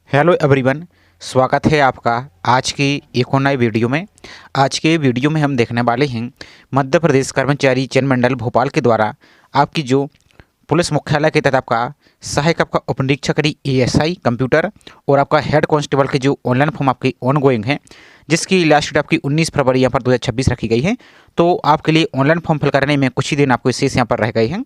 Hello everyone. स्वागत है आपका आज की एक और नए वीडियो में। आज के वीडियो में हम देखने वाले हैं मध्य प्रदेश कर्मचारी चयन मंडल भोपाल के द्वारा आपकी जो पुलिस मुख्यालय के तहत आपका सहायक आपका उप निरीक्षक एएसआई कंप्यूटर और आपका हेड कांस्टेबल के जो ऑनलाइन फॉर्म आपकी ऑनगोइंग है, जिसकी लास्ट डेट आपकी 19 फरवरी यहाँ पर 2026 रखी गई है। तो आपके लिए ऑनलाइन फॉर्म फिल करने में कुछ ही दिन आपको शेष यहाँ पर रह गए हैं।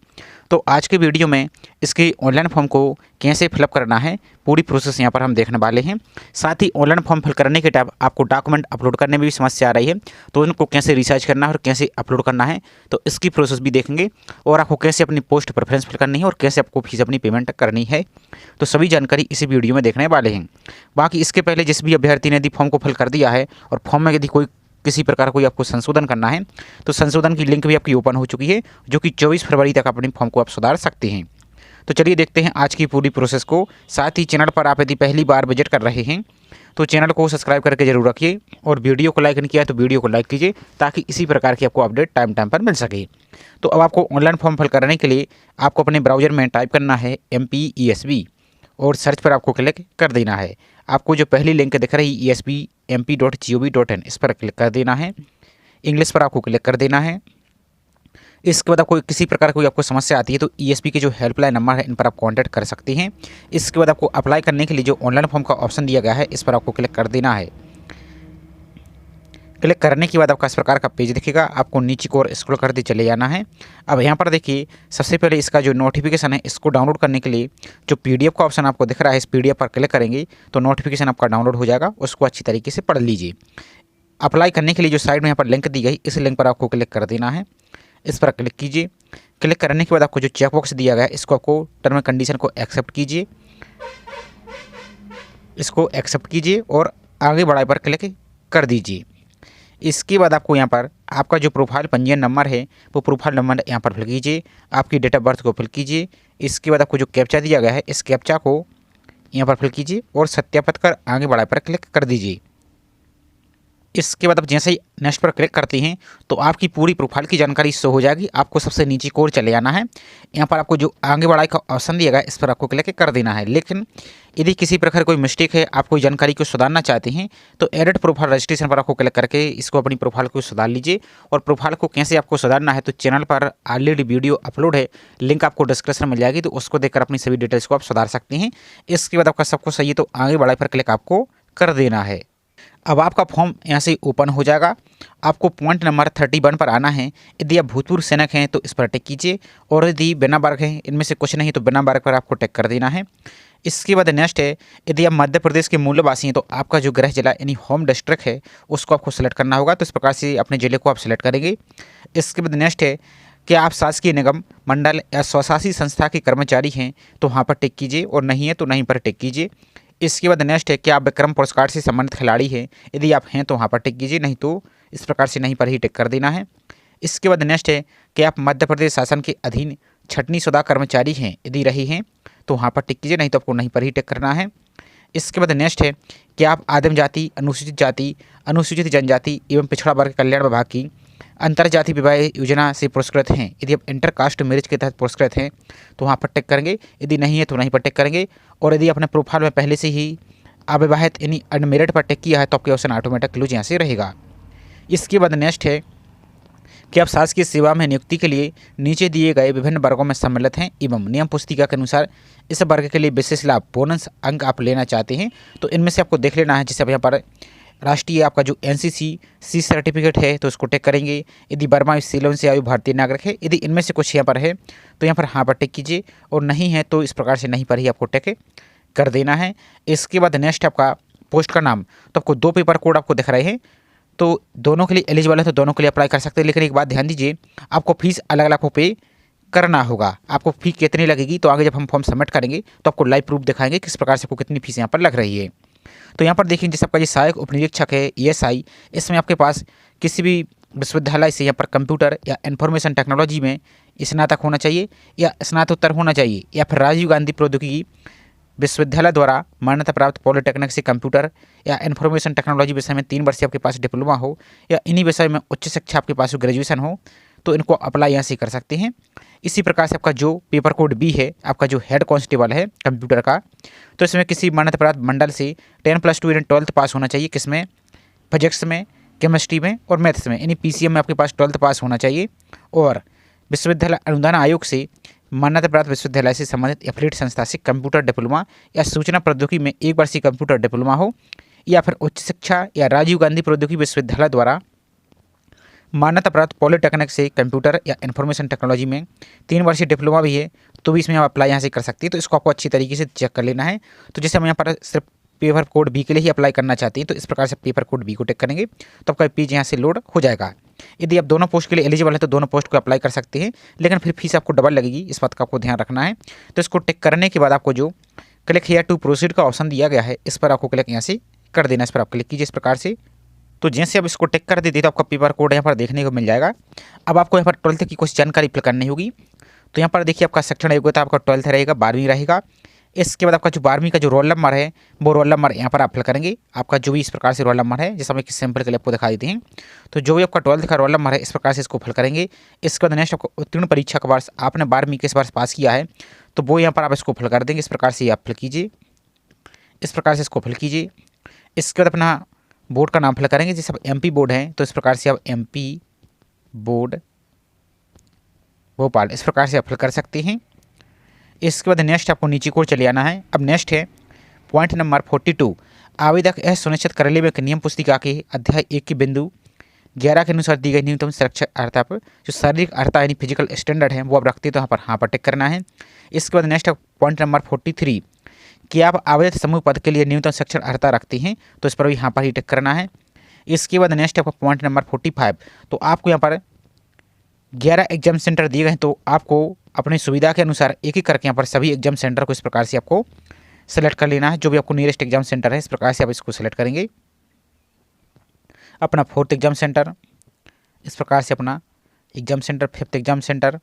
तो आज के वीडियो में इसकी ऑनलाइन फॉर्म को कैसे फिलअप करना है, पूरी प्रोसेस यहाँ पर हम देखने वाले हैं। साथ ही ऑनलाइन फॉर्म फिल करने के टाइम आपको डॉक्यूमेंट अपलोड करने में भी समस्या आ रही है, तो उनको कैसे रिसर्च करना है और कैसे अपलोड करना है, तो इसकी प्रोसेस भी देखेंगे। और आपको कैसे अपनी पोस्ट प्रेफरेंस फिल करनी है और कैसे आपको फीस अपनी पेमेंट करनी है, तो सभी जानकारी इसी वीडियो में देखने वाले हैं। बाकी इसके पहले जिस भी अभ्यर्थी ने यदि फॉर्म को फिल कर दिया है और फॉर्म में यदि कोई किसी प्रकार कोई आपको संशोधन करना है, तो संशोधन की लिंक भी आपकी ओपन हो चुकी है, जो कि 24 फरवरी तक अपनी फॉर्म को आप सुधार सकते हैं। तो चलिए देखते हैं आज की पूरी प्रोसेस को। साथ ही चैनल पर आप यदि पहली बार विजिट कर रहे हैं तो चैनल को सब्सक्राइब करके जरूर रखिए, और वीडियो को लाइक नहीं किया तो वीडियो को लाइक कीजिए, ताकि इसी प्रकार की आपको अपडेट टाइम टाइम पर मिल सके। तो अब आपको ऑनलाइन फॉर्म फिल करने के लिए आपको अपने ब्राउजर में टाइप करना है MPESB और सर्च पर आपको क्लिक कर देना है। आपको जो पहली लिंक दिख रही esbmp.gov.in, इस पर क्लिक कर देना है। इंग्लिश पर आपको क्लिक कर देना है। इसके बाद आपको किसी प्रकार कोई आपको समस्या आती है तो ESB के जो हेल्पलाइन नंबर है, इन पर आप कांटेक्ट कर सकते हैं। इसके बाद आपको अप्लाई करने के लिए जो ऑनलाइन फॉर्म का ऑप्शन दिया गया है, इस पर आपको क्लिक कर देना है। क्लिक करने के बाद आपका इस प्रकार का पेज दिखेगा, आपको नीचे की ओर स्क्रॉल करते चले जाना है। अब यहाँ पर देखिए, सबसे पहले इसका जो नोटिफिकेशन है, इसको डाउनलोड करने के लिए जो PDF का ऑप्शन आपको दिख रहा है, इस PDF पर क्लिक करेंगे तो नोटिफिकेशन आपका डाउनलोड हो जाएगा। उसको अच्छी तरीके से पढ़ लीजिए। अप्लाई करने के लिए जो साइड में यहाँ पर लिंक दी गई, इस लिंक पर आपको क्लिक कर देना है। इस पर क्लिक कीजिए। क्लिक करने के बाद आपको जो चेकबॉक्स दिया गया है, इसको आपको टर्म एंड कंडीशन को एक्सेप्ट कीजिए। इसको एक्सेप्ट कीजिए और आगे बढ़ाए पर क्लिक कर दीजिए। इसके बाद आपको यहाँ पर आपका जो प्रोफाइल पंजीयन नंबर है, वो प्रोफाइल नंबर यहाँ पर फिल कीजिए। आपकी डेट ऑफ बर्थ को फिल कीजिए। इसके बाद आपको जो कैप्चा दिया गया है, इस कैप्चा को यहाँ पर फिल कीजिए और सत्यापित कर आगे बढ़ाए पर क्लिक कर दीजिए। इसके बाद आप जैसे ही नेक्स्ट पर क्लिक करते हैं तो आपकी पूरी प्रोफाइल की जानकारी शो हो जाएगी। आपको सबसे नीचे की ओर चले जाना है। यहाँ पर आपको जो आगे बढ़ाई का ऑप्शन दिया गया है, इस पर आपको क्लिक कर देना है। लेकिन यदि किसी प्रकार कोई मिस्टेक है, आप कोई जानकारी को सुधारना चाहते हैं, तो एडिट प्रोफाइल रजिस्ट्रेशन पर आपको क्लिक करके इसको अपनी प्रोफाइल को सुधार लीजिए। और प्रोफाइल को कैसे आपको सुधारना है, तो चैनल पर ऑलरेडी वीडियो अपलोड है, लिंक आपको डिस्क्रिप्शन में मिल जाएगी, तो उसको देखकर अपनी सभी डिटेल्स को आप सुधार सकते हैं। इसके बाद आपका सब कुछ सही है तो आगे बढ़ाई पर क्लिक आपको कर देना है। अब आपका फॉर्म यहाँ से ओपन हो जाएगा। आपको पॉइंट नंबर 31 पर आना है। यदि आप भूतपूर्व सैनिक हैं तो इस पर टिक कीजिए, और यदि बिना वर्ग हैं, इनमें से कुछ नहीं, तो बिना वर्ग पर आपको टिक कर देना है। इसके बाद नेक्स्ट है, यदि आप मध्य प्रदेश के मूलवासी हैं तो आपका जो गृह जिला यानी होम डिस्ट्रिक्ट है, उसको आपको सेलेक्ट करना होगा। तो इस प्रकार से अपने जिले को आप सेलेक्ट करेंगे। इसके बाद नेक्स्ट है कि आप शासकीय निगम मंडल या स्वशासी संस्था के कर्मचारी हैं तो वहाँ पर टिक कीजिए, और नहीं है तो नहीं पर टिक कीजिए। इसके बाद नेक्स्ट है कि आप विक्रम पुरस्कार से संबंधित खिलाड़ी हैं। यदि आप हैं तो वहाँ पर टिक कीजिए, नहीं तो इस प्रकार से नहीं पर ही टिक कर देना है। इसके बाद नेक्स्ट है कि आप मध्य प्रदेश शासन के अधीन छटनी शुदा कर्मचारी हैं। यदि रही हैं तो वहाँ पर टिक कीजिए, नहीं तो आपको नहीं पर ही टिक करना है। इसके बाद नेक्स्ट है कि आप आदिम जाति, अनुसूचित जनजाति एवं पिछड़ा वर्ग कल्याण विभाग की अंतर्जातीय विवाह योजना से पुरस्कृत हैं। यदि आप इंटरकास्ट मैरिज के तहत पुरस्कृत हैं तो वहाँ पर टिक करेंगे, यदि नहीं है तो नहीं पर टिक करेंगे। और यदि अपने प्रोफाइल में पहले से ही अविवाहित यानी अनमेरिड पर टिक किया है तो आपके ऑप्शन ऑटोमेटिक क्लोज यहाँ से रहेगा। इसके बाद नेक्स्ट है कि आप शासकीय सेवा में नियुक्ति के लिए नीचे दिए गए विभिन्न वर्गों में सम्मिलित हैं एवं नियम पुस्तिका के अनुसार इस वर्ग के लिए विशेष लाभ बोनस अंक आप लेना चाहते हैं, तो इनमें से आपको देख लेना है। जैसे अब यहाँ पर राष्ट्रीय आपका जो NCC सर्टिफिकेट है तो इसको टिक करेंगे। यदि बर्मा सीलोन से आयु भारतीय नागरिक है, यदि इनमें से कुछ यहाँ पर है तो यहाँ पर हाँ पर टिक कीजिए, और नहीं है तो इस प्रकार से नहीं पर ही आपको टिक कर देना है। इसके बाद नेक्स्ट आपका पोस्ट का नाम, तो आपको 2 पेपर कोड आपको दिख रहे हैं, तो दोनों के लिए एलिजिबल है तो दोनों के लिए अप्लाई कर सकते हैं। लेकिन एक बात ध्यान दीजिए, आपको फीस अलग अलग पे करना होगा। आपको फी कितनी लगेगी, तो आगे जब हम फॉर्म सबमिट करेंगे तो आपको लाइव प्रूफ दिखाएंगे किस प्रकार से आपको कितनी फीस यहाँ पर लग रही है। तो यहाँ पर देखिए, जैसे आपका ये सहायक उप निरीक्षक है ESI, इसमें आपके पास किसी भी विश्वविद्यालय से यहाँ पर कंप्यूटर या इंफॉर्मेशन टेक्नोलॉजी में स्नातक होना चाहिए या स्नातकोत्तर होना चाहिए, या फिर राजीव गांधी प्रौद्योगिकी विश्वविद्यालय द्वारा मान्यता प्राप्त पॉलिटेक्निक से कंप्यूटर या इंफॉर्मेशन टेक्नोलॉजी विषय में 3 वर्ष आपके पास डिप्लोमा हो, या इन्हीं विषय में उच्च शिक्षा आपके पास ग्रेजुएशन हो, तो इनको अप्लाई यहाँ से कर सकते हैं। इसी प्रकार से आपका जो पेपर कोड B है, आपका जो हेड कांस्टेबल है कंप्यूटर का, तो इसमें किसी मान्यता प्राप्त मंडल से 10+2 इन 12th पास होना चाहिए, किसमें, फिजिक्स में, केमिस्ट्री में और मैथ्स में, यानी पीसीएम में आपके पास 12th पास होना चाहिए। और विश्वविद्यालय अनुदान आयोग से मान्यता प्राप्त विश्वविद्यालय से संबंधित एफिलिएट संस्था से कंप्यूटर डिप्लोमा या सूचना प्रौद्योगिकी में 1 वर्षीय कंप्यूटर डिप्लोमा हो, या फिर उच्च शिक्षा या राजीव गांधी प्रौद्योगिकी विश्वविद्यालय द्वारा मान्यता प्राप्त पॉलिटेक्निक से कंप्यूटर या इंफॉर्मेशन टेक्नोलॉजी में 3 वर्षीय डिप्लोमा भी है, तो भी इसमें आप अप्लाई यहाँ से कर सकते हैं। तो इसको आपको अच्छी तरीके से चेक कर लेना है। तो जैसे हम यहाँ पर सिर्फ पेपर कोड बी के लिए ही अप्लाई करना चाहते हैं, तो इस प्रकार से पेपर कोड बी को टिक करेंगे तो आपका पेज यहाँ से लोड हो जाएगा। यदि आप दोनों पोस्ट के लिए एलिजिबल है तो दोनों पोस्ट को अप्लाई कर सकते हैं, लेकिन फिर फीस आपको डबल लगेगी, इस बात का आपको ध्यान रखना है। तो इसको टिक करने के बाद आपको जो क्लिक हियर टू प्रोसीड का ऑप्शन दिया गया है, इस पर आपको क्लिक यहाँ से कर देना। इस पर आप क्लिक कीजिए इस प्रकार से। तो जैसे आप इसको टिक कर देते तो आपका पेपर कोड यहाँ पर देखने को मिल जाएगा। अब आपको यहाँ पर 12th की कुछ जानकारी फिल करनी होगी। तो यहाँ पर देखिए आपका सेक्शन योग्यता आपका 12th रहेगा, 12वीं रहेगा। इसके बाद आपका जो 12वीं का जो रोल नंबर है वो रोल नंबर यहाँ पर आप फिल करेंगे। आपका जो भी इस प्रकार से रोल नंबर है, जैसे हम एक सैंपल के लिए आपको दिखा देते हैं, तो जो भी आपका 12th का रोल नंबर है इस प्रकार से इसको फिल करेंगे। इसके बाद नेक्स्ट आपको उत्तीर्ण परीक्षा का वर्ष, आपने 12वीं के इस वर्ष पास किया है तो वो यहाँ पर आप इसको फिल कर देंगे। इस प्रकार से आप फिल कीजिए, इस प्रकार से इसको फिल कीजिए। इसके बाद अपना बोर्ड का नाम फिल करेंगे। जैसे आप एमपी बोर्ड हैं तो इस प्रकार से आप एमपी बोर्ड भोपाल, इस प्रकार से आप फिल कर सकते हैं। इसके बाद नेक्स्ट आपको नीचे को चले आना है। अब नेक्स्ट है पॉइंट नंबर 42, आवेदक यह सुनिश्चित कर ले कि नियम पुस्तिका के अध्याय 1 के बिंदु 11 के अनुसार दी गई न्यूनतम सुरक्षा अर्हता पर जो शारीरिक अर्हता यानी फिजिकल स्टैंडर्ड है वो आप रखते हैं, तो यहाँ पर टिक करना है। इसके बाद नेक्स्ट पॉइंट नंबर 43 कि आप आवेदक समूह पद के लिए न्यूनतम शिक्षण अर्हता रखते हैं, तो इस पर भी यहाँ पर ही टिक करना है। इसके बाद नेक्स्ट आपका पॉइंट नंबर 45, तो आपको यहाँ पर 11 एग्जाम सेंटर दिए गए हैं, तो आपको अपनी सुविधा के अनुसार एक एक करके यहाँ पर सभी एग्जाम सेंटर को इस प्रकार से आपको सेलेक्ट कर लेना है। जो भी आपको नियरेस्ट एग्जाम सेंटर है इस प्रकार से आप इसको सेलेक्ट करेंगे। अपना 4th एग्जाम सेंटर, इस प्रकार से अपना exam centre, 5th exam centre,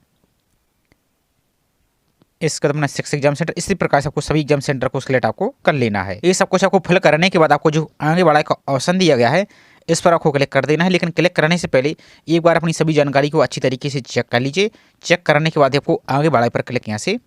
इसके बाद अपना 6th एग्जाम सेंटर, इसी प्रकार से आपको सभी एग्जाम सेंटर को सिलेक्ट आपको कर लेना है। ये सब कुछ आपको फिल करने के बाद आपको जो आगे बढ़ाने का ऑप्शन दिया गया है इस पर आपको क्लिक कर देना है। लेकिन क्लिक करने से पहले एक बार अपनी सभी जानकारी को अच्छी तरीके से चेक कर लीजिए। चेक करने के बाद आपको आगे बढ़ाई पर क्लिक यहाँ से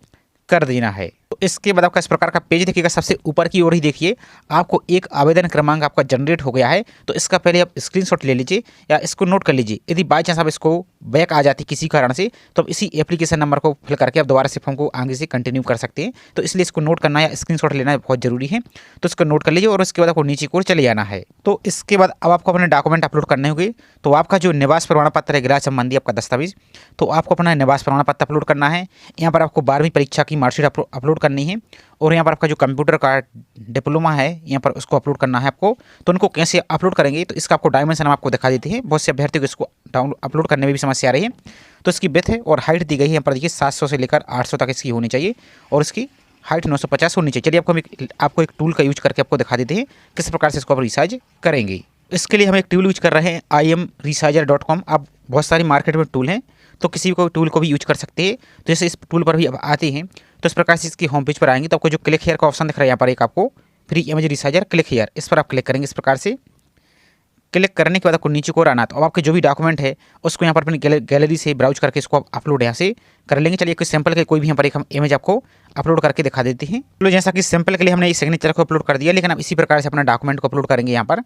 कर देना है। तो इसके बाद आपका इस प्रकार का पेज देखिएगा। सबसे ऊपर की ओर ही देखिए आपको एक आवेदन क्रमांक आपका जनरेट हो गया है, तो इसका पहले आप स्क्रीनशॉट ले लीजिए या इसको नोट कर लीजिए। यदि बाई चांस आप इसको बैक आ जाती किसी कारण से तो आप इसी एप्लीकेशन नंबर को फिल करके आप दोबारा से फॉर्म को आगे से कंटिन्यू कर सकते हैं। तो इसलिए इसको नोट करना या स्क्रीनशॉट लेना बहुत जरूरी है, तो इसको नोट कर लीजिए और उसके बाद आपको नीचे की ओर चले जाना है। तो इसके बाद अब आपको अपने डॉक्यूमेंट अपलोड करने होंगे। तो आपका जो निवास प्रमाण पत्र है, गृह संबंधी आपका दस्तावेज, तो आपको अपना निवास प्रमाण पत्र अपलोड करना है। यहाँ पर आपको 12वीं परीक्षा की मार्कशीट अपलोड करनी है और यहाँ पर आपका जो कंप्यूटर का डिप्लोमा है यहाँ पर उसको अपलोड करना है आपको। तो उनको कैसे अपलोड करेंगे तो इसका आपको डायमेंशन हम आपको दिखा देते हैं। बहुत से अभ्यर्थियों को इसको डाउनलोड अपलोड करने में भी समस्या आ रही है। तो इसकी विड्थ है और हाइट दी गई है यहाँ पर देखिए 700 से लेकर 800 तक इसकी होनी चाहिए और इसकी हाइट 950 होनी चाहिए। चलिए आपको एक टूल का यूज करके आपको दिखा देते हैं किस प्रकार से इसको आप रिसाइज करेंगे। इसके लिए हम एक टूल यूज कर रहे हैं imresizer.com। अब बहुत सारी मार्केट में टूल हैं, तो किसी को टूल को भी यूज कर सकते हैं। तो जैसे इस टूल पर भी अब आते हैं तो इस प्रकार से इसकी होम पेज पर आएंगे तो आपको जो क्लिक हेयर का ऑप्शन दिख रहा है यहाँ पर एक आपको free image resizer click here, इस पर आप क्लिक करेंगे। इस प्रकार से क्लिक करने के बाद आपको नीचे को आना, तो अब आपके जो भी डॉक्यूमेंट है उसको यहाँ पर अपनी गैलरी से ब्राउज करके इसको आप अपलोड यहाँ से कर लेंगे। चलिए कोई सैंपल के कोई भी यहाँ पर एक हम इमेज आपको अपलोड करके दिखा देते हैं। तो जैसा कि सैंपल के लिए हमने इस सिग्नेचर को अपलोड कर दिया, लेकिन आप इसी प्रकार से अपना डॉक्यूमेंट को अपलोड करेंगे यहाँ पर।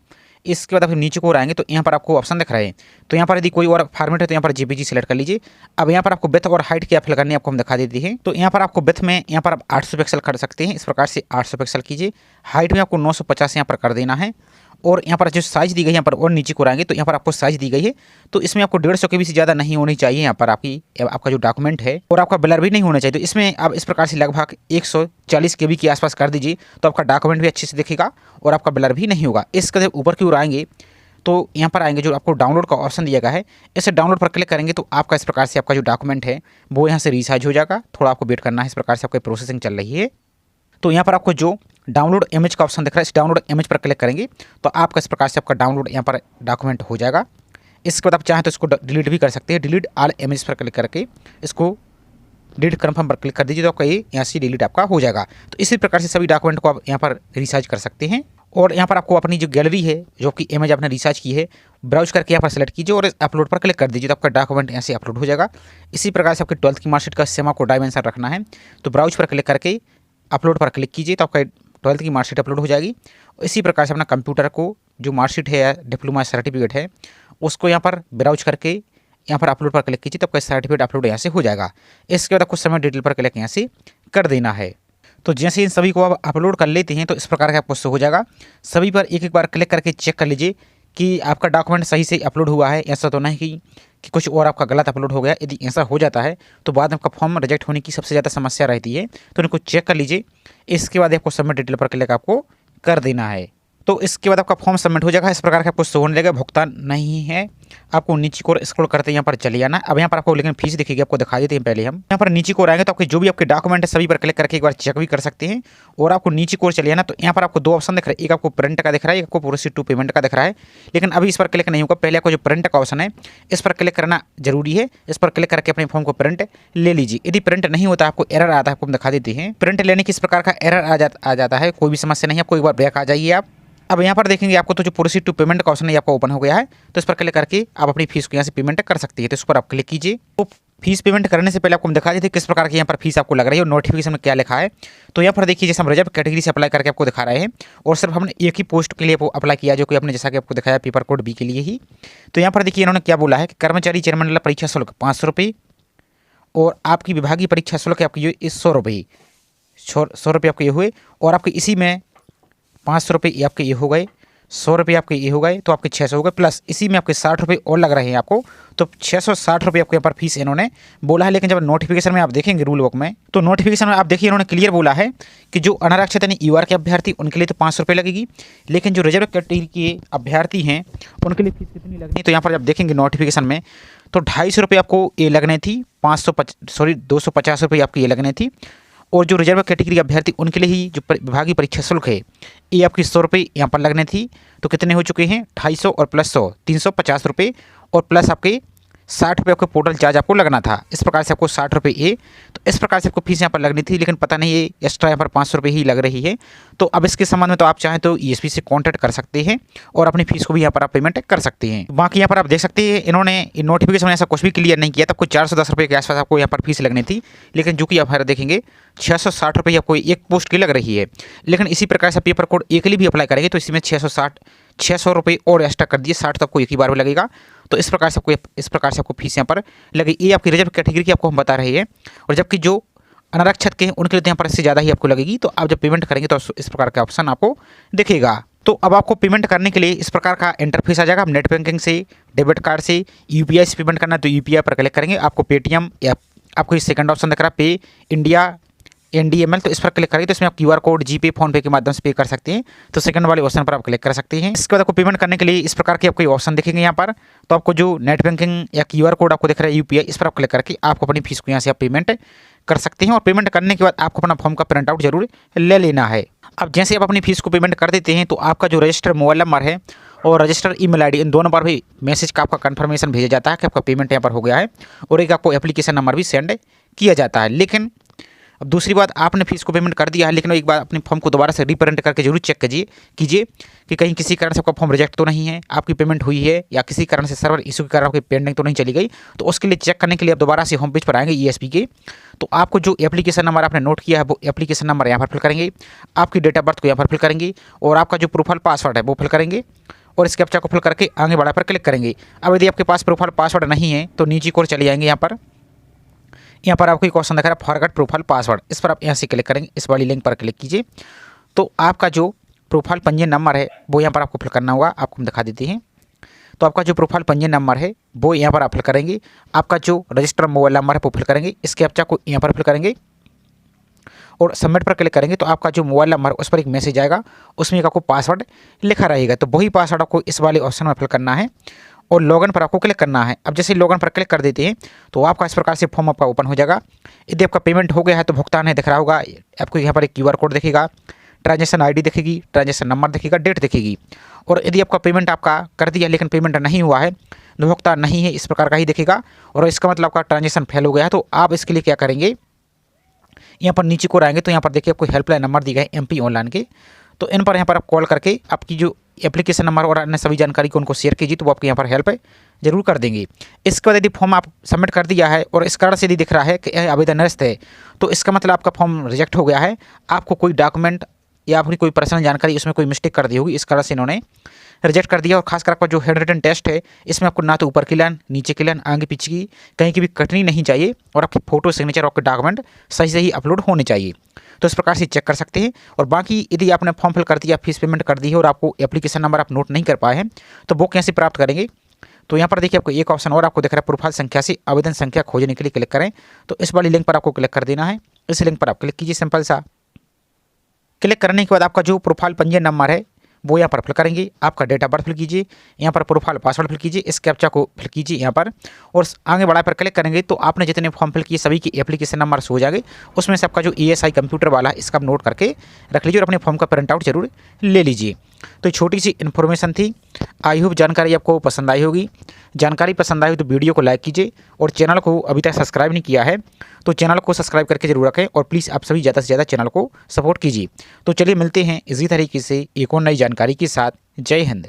इसके बाद आप नीचे को आएंगे तो यहाँ पर आपको ऑप्शन दिख रहा है। तो यहाँ पर यदि कोई और फॉर्मेट है तो यहाँ पर जेपीजी सेलेक्ट कर लीजिए। अब यहाँ पर आपको विड्थ और हाइट क्या फिल करनी है आपको हम दिखा देते हैं। तो यहाँ पर आपको विड्थ में यहाँ पर आप 800 पिक्सल कर सकते हैं, इस प्रकार से 800 पिक्सल कीजिए। हाइट में आपको 950 यहाँ पर कर देना है और यहाँ पर जो साइज़ दी गई है यहाँ पर और नीचे को आएंगे तो यहाँ पर आपको साइज़ दी गई है, तो इसमें आपको 150 के भी से ज़्यादा नहीं होनी चाहिए यहाँ पर आपका जो डॉक्यूमेंट है, और आपका ब्लर भी नहीं होना चाहिए। तो इसमें आप इस प्रकार से लगभग 140 KB के आसपास कर दीजिए तो आपका डॉक्यूमेंट भी अच्छे से दिखेगा और आपका ब्लर भी नहीं होगा। इसके ऊपर की ओर आएंगे तो यहाँ पर आएंगे जो आपको डाउनलोड का ऑप्शन दिया गया है, इसे डाउनलोड पर क्लिक करेंगे तो आपका इस प्रकार से आपका जो डॉक्यूमेंट है वो यहाँ से रिसाइज हो जाएगा। थोड़ा आपको वेट करना है, इस प्रकार से आपकी प्रोसेसिंग चल रही है। तो यहाँ पर आपको जो डाउनलोड इमेज का ऑप्शन दिख रहा है, इस डाउनलोड इमेज पर क्लिक करेंगे तो आपका इस प्रकार से आपका डाउनलोड यहाँ पर डॉक्यूमेंट हो जाएगा। इसके बाद आप चाहें तो इसको डिलीट भी कर सकते हैं। डिलीट ऑल इमेज पर क्लिक करके इसको डिलीट कन्फर्म पर क्लिक कर दीजिए तो आपका ये यहाँ से डिलीट आपका हो जाएगा। तो इसी प्रकार से सभी डॉक्यूमेंट को आप यहाँ पर रिसाइज कर सकते हैं। और यहाँ पर आपको अपनी जो गैलरी है जो कि इमेज आपने रिसार्च की है ब्राउज करके यहाँ पर सेलेक्ट कीजिए और अपलोड पर क्लिक कर दीजिए तो आपका डॉक्यूमेंट यहाँ से अपलोड हो जाएगा। इसी प्रकार से आपकी 12th की मार्कशीट का सेम आपको डायमेंशन रखना है, तो ब्राउज पर क्लिक करके अपलोड पर क्लिक कीजिए तो आपका 12th की मार्कशीट अपलोड हो जाएगी। इसी प्रकार से अपना कंप्यूटर को जो मार्कशीट है या डिप्लोमा सर्टिफिकेट है उसको यहाँ पर ब्राउज करके यहाँ पर अपलोड पर क्लिक कीजिए, तब का सर्टिफिकेट अपलोड यहाँ से हो जाएगा। इसके बाद कुछ समय डिटेल पर क्लिक यहाँ से कर देना है। तो जैसे इन सभी को आप अपलोड कर लेते हैं तो इस प्रकार का आपको शो हो जाएगा। सभी पर एक एक बार क्लिक करके चेक कर लीजिए कि आपका डॉक्यूमेंट सही से अपलोड हुआ है। ऐसा तो नहीं कि कुछ और आपका गलत अपलोड हो गया। यदि ऐसा हो जाता है तो बाद में आपका फॉर्म रिजेक्ट होने की सबसे ज़्यादा समस्या रहती है, तो इनको चेक कर लीजिए। इसके बाद आपको सबमिट डिटेल पर क्लिक आपको कर देना है। तो इसके बाद आपका फॉर्म सबमिट हो जाएगा। इस प्रकार का आपको शो होने लगेगा, भुगतान नहीं है। आपको नीचे को स्क्रॉल करते यहाँ पर चले जाना। अब यहाँ पर आपको लेकिन फीस दिखेगी, आपको दिखा देते हैं। पहले हम यहाँ पर नीचे को आएंगे तो आपके जो भी आपके डॉक्यूमेंट है सभी पर क्लिक करके एक बार चेक भी कर सकते हैं। और आपको नीचे को चले जाना तो यहाँ पर आपको दो ऑप्शन दिख रहा है, एक आपको प्रिंट का दिख रहा है, एक आपको प्रोसीड टू पेमेंट का दिख रहा है। लेकिन अभी इस पर क्लिक नहीं होगा, पहले आपको जो प्रिंट का ऑप्शन है इस पर क्लिक करना जरूरी है। इस पर क्लिक करके अपने फॉर्म को प्रिंट ले लीजिए। यदि प्रिंट नहीं होता आपको एरर आता है, आपको हम दिखा देते हैं। प्रिंट लेने की इस प्रकार का एरर आ जाता है, कोई भी समस्या नहीं है, आपको एक बार बैक आ जाइए आप। अब यहाँ पर देखेंगे आपको तो जो प्रोसीड टू पेमेंट का ऑप्शन है आपका ओपन हो गया है। तो इस पर क्लिक करके आप अपनी फीस को यहाँ से पेमेंट कर सकती है। तो इस पर आप क्लिक कीजिए। तो फीस पेमेंट करने से पहले आपको हम दिखा देते हैं किस प्रकार की यहाँ पर फीस आपको लग रही है और नोटिफिकेशन में क्या लिखा है। तो यहाँ पर देखिए जैसे हम रिजर्व कैटेगरी से अप्लाई करके आपको दिखा रहे हैं और सिर्फ हमने एक ही पोस्ट के लिए अप्लाई किया, जो कि आपने जैसा कि आपको दिखाया पेपर कोड बी के लिए ही। तो यहाँ पर देखिए इन्होंने क्या बोला है कि कर्मचारी चयन मंडल परीक्षा शुल्क 500 रुपये और आपकी विभागीय परीक्षा शुल्क आपकी ये 100 रुपये, 100 रुपये आपके ये हुए। और आपके इसी में 500 रुपये ये आपके ये हो गए, 100 रुपये आपके ये हो गए, तो आपके 600 हो गए। प्लस इसी में आपके 60 रुपये और लग रहे हैं आपको, तो 660 रुपये आपको यहाँ पर फीस इन्होंने बोला है। लेकिन जब नोटिफिकेशन में आप देखेंगे रूल बुक में, तो नोटिफिकेशन में आप देखिए इन्होंने क्लियर बोला है कि जो अनारक्षित यानी यूआर के अभ्यर्थी उनके लिए तो 500 रुपये लगेगी, लेकिन जो रिजर्व कैटेगरी के अभ्यर्थी हैं उनके लिए फीस कितनी लगनी है। तो यहाँ पर जब देखेंगे नोटिफिकेशन में तो 250 रुपये आपको ये लगने थी, 250 रुपये आपकी ये लगने थी। और जो रिजर्व कैटेगरी अभ्यर्थी उनके लिए ही जो विभागीय परीक्षा शुल्क है ये आपकी 100 रुपये यहाँ पर लगने थी। तो कितने हो चुके हैं 250 और प्लस 100 350 रुपये और प्लस आपके 60 रुपये आपको पोर्टल चार्ज आपको लगना था। इस प्रकार से आपको 60 रुपये ये, तो इस प्रकार से आपको फीस यहाँ पर लगनी थी। लेकिन पता नहीं ये एक्स्ट्रा यहाँ पर 500 रुपये ही लग रही है। तो अब इसके संबंध में तो आप चाहें तो ईएसपी से कॉन्टैक्ट कर सकते हैं और अपनी फीस को भी यहाँ पर आप पेमेंट कर सकते हैं। बाकी यहाँ पर आप देख सकते हैं इन्होंने नोटिफिकेशन में ऐसा कुछ भी क्लियर नहीं किया था। आपको 410 रुपये के आसपास आपको यहाँ पर फीस लगनी थी, लेकिन जो कि आप देखेंगे 660 रुपये आपको एक पोस्ट की लग रही है। लेकिन इसी प्रकार से पेपर कोड एक भी अप्लाई करेंगे तो इसमें 600 रुपये और एक्स्ट्रा कर दिए, 60 तो आपको एक ही बार में लगेगा। तो इस प्रकार से आपको फीस यहाँ पर लगेगी। ये आपकी रिजर्व कैटेगरी की आपको हम बता रहे हैं, और जबकि जो अनारक्षित के हैं उनके लिए यहाँ पर इससे ज़्यादा ही आपको लगेगी। तो आप जब पेमेंट करेंगे तो इस प्रकार का ऑप्शन आपको दिखेगा। तो अब आपको पेमेंट करने के लिए इस प्रकार का इंटरफेस आ जाएगा। आप नेट बैंकिंग से, डेबिट कार्ड से, यूपीआई से पेमेंट करना है तो यूपीआई पर क्लिक करेंगे। आपको पेटीएम या आपको इस सेकंड ऑप्शन दिख रहा है पे इंडिया NDML, तो इस पर क्लिक करेंगे तो इसमें आप QR कोड जीपे फोनपे के माध्यम से पे कर सकते हैं। तो सेकंड वाले ऑप्शन पर आप क्लिक कर सकते हैं। इसके बाद आपको पेमेंट करने के लिए इस प्रकार के आपको ऑप्शन दिखेंगे यहाँ पर। तो आपको जो नेट बैंकिंग या QR कोड आपको दिख रहा है UPI, इस पर आप क्लिक करके आपको अपनी फीस को यहाँ से आप पेमेंट कर सकते हैं। और पेमेंट करने के बाद आपको अपना फॉर्म का प्रिंट आउट जरूर ले लेना है। अब जैसे आप अपनी फीस को पेमेंट कर देते हैं तो आपका जो रजिस्टर्ड मोबाइल नंबर है और रजिस्टर्ड ईमेल आईडी, इन दोनों पर भी मैसेज का आपका कंफर्मेशन भेजा जाता है कि आपका पेमेंट यहाँ पर हो गया है, और एक आपको एप्लीकेशन नंबर भी सेंड किया जाता है। लेकिन अब दूसरी बात, आपने फीस को पेमेंट कर दिया है, लेकिन एक बार अपने फॉर्म को दोबारा से रीप्रिंट करके जरूर चेक कीजिए कि कहीं किसी कारण से आपका फॉर्म रिजेक्ट तो नहीं है, आपकी पेमेंट हुई है, या किसी कारण से सर्वर इशू के कारण आपकी पेंडिंग तो नहीं चली गई। तो उसके लिए चेक करने के लिए आप दोबारा से होम पेज पर आएंगे ESP के। तो आपको जो एप्लीकेशन नंबर आपने नोट किया है वो एप्लीकेशन नंबर यहाँ पर फिल करेंगे, आपकी डेट ऑफ बर्थ को यहाँ पर फिल करेंगे, और आपका जो प्रोफाइल पासवर्ड है वो फिल करेंगे, और इस कैप्चा को फिल करके आगे बढ़ा पर क्लिक करेंगे। अब यदि आपके पास प्रोफाइल पासवर्ड नहीं है तो नीचे की ओर चले जाएंगे। यहाँ पर आपको एक ऑप्शन दिखा रहा है फॉरगेट प्रोफाइल पासवर्ड, इस पर आप यहाँ से क्लिक करेंगे, इस वाली लिंक पर क्लिक कीजिए। तो आपका जो प्रोफाइल पंजीयन नंबर है वो यहाँ पर आपको फिल करना होगा। आपको हम दिखा देते हैं। तो आपका जो प्रोफाइल पंजीयन नंबर है वो यहाँ पर आप फिल करेंगे, आपका जो रजिस्टर्ड मोबाइल नंबर है वो फिल करेंगे, इस कैप्चा को यहाँ पर फिल करेंगे और सबमिट पर क्लिक करेंगे। तो आपका जो मोबाइल नंबर उस पर एक मैसेज आएगा, उसमें आपको पासवर्ड लिखा रहेगा। तो वही पासवर्ड आपको इस वाले ऑप्शन में फिल करना है और लॉगिन पर आपको क्लिक करना है। अब जैसे लॉगिन पर क्लिक कर देते हैं तो आपका इस प्रकार से फॉर्म आपका ओपन हो जाएगा। यदि आपका पेमेंट हो गया है तो भुगतान है दिख रहा होगा, आपको यहाँ पर एक QR कोड दिखेगा, ट्रांजेक्शन ID दिखेगी, ट्रांजेक्शन नंबर दिखेगा, डेट दिखेगी। और यदि आपका पेमेंट आपका कर दिया लेकिन पेमेंट नहीं हुआ है, भुगतान नहीं है, इस प्रकार का ही दिखेगा, और इसका मतलब आपका ट्रांजेक्शन फेल हो गया है। तो आप इसके लिए क्या करेंगे, यहाँ पर नीचे को आएंगे तो यहाँ पर देखिए आपको हेल्पलाइन नंबर दिए गए MP ऑनलाइन के। तो इन पर यहाँ पर आप कॉल करके आपकी जो एप्लीकेशन नंबर और अन्य सभी जानकारी को उनको शेयर कीजिए, तो वो आपके यहाँ पर हेल्प जरूर कर देंगे। इसके बाद यदि फॉर्म आप सबमिट कर दिया है और इस कारण से यदि दिख रहा है कि आवेदन निरस्त है, तो इसका मतलब आपका फॉर्म रिजेक्ट हो गया है, आपको कोई डॉक्यूमेंट या आपकी कोई पर्सनल जानकारी उसमें कोई मिस्टेक कर दी होगी, इस कारण से इन्होंने रिजेक्ट कर दिया। और खासकर आपका जो हैंड रिटन टेस्ट है इसमें आपको ना तो ऊपर की लाइन, नीचे की लाइन, आगे पीछे की कहीं की भी कटनी नहीं चाहिए और आपकी फ़ोटो, सिग्नेचर और आपके डॉक्यूमेंट सही से ही अपलोड होने चाहिए। तो इस प्रकार से चेक कर सकते हैं। और बाकी यदि आपने फॉर्म फिल कर दिया, फीस पेमेंट कर दी है और आपको एप्लीकेशन नंबर आप नोट नहीं कर पाए हैं तो वो कैसे प्राप्त करेंगे। तो यहाँ पर देखिए आपको एक ऑप्शन और आपको दिख रहा है, प्रोफाइल संख्या से आवेदन संख्या खोजने के लिए क्लिक करें। तो इस वाली लिंक पर आपको क्लिक कर देना है। इस लिंक पर आप क्लिक कीजिए सिंपल सा। क्लिक करने के बाद आपका जो प्रोफाइल पंजीयन नंबर है वो यहाँ पर फिल करेंगे। आपका डेट ऑफ बर्थ फिल कीजिए, यहाँ पर प्रोफाइल पासवर्ड फिल कीजिए, इस कैप्चा को फिल कीजिए यहाँ पर और आगे बढ़ा पर क्लिक करेंगे तो आपने जितने फॉर्म फिल किए सभी की एप्लीकेशन नंबर हो जाएंगे। उसमें से आपका जो ESI कंप्यूटर वाला है इसका आप नोट करके रख लीजिए और अपने फॉर्म का प्रिंट आउट जरूर ले लीजिए। तो छोटी सी इन्फॉर्मेशन थी, आई होप जानकारी आपको पसंद आई होगी। जानकारी पसंद आई हो तो वीडियो को लाइक कीजिए और चैनल को अभी तक सब्सक्राइब नहीं किया है तो चैनल को सब्सक्राइब करके जरूर रखें और प्लीज़ आप सभी ज़्यादा से ज़्यादा चैनल को सपोर्ट कीजिए। तो चलिए मिलते हैं इसी तरीके से एक और नई जानकारी के साथ। जय हिंद।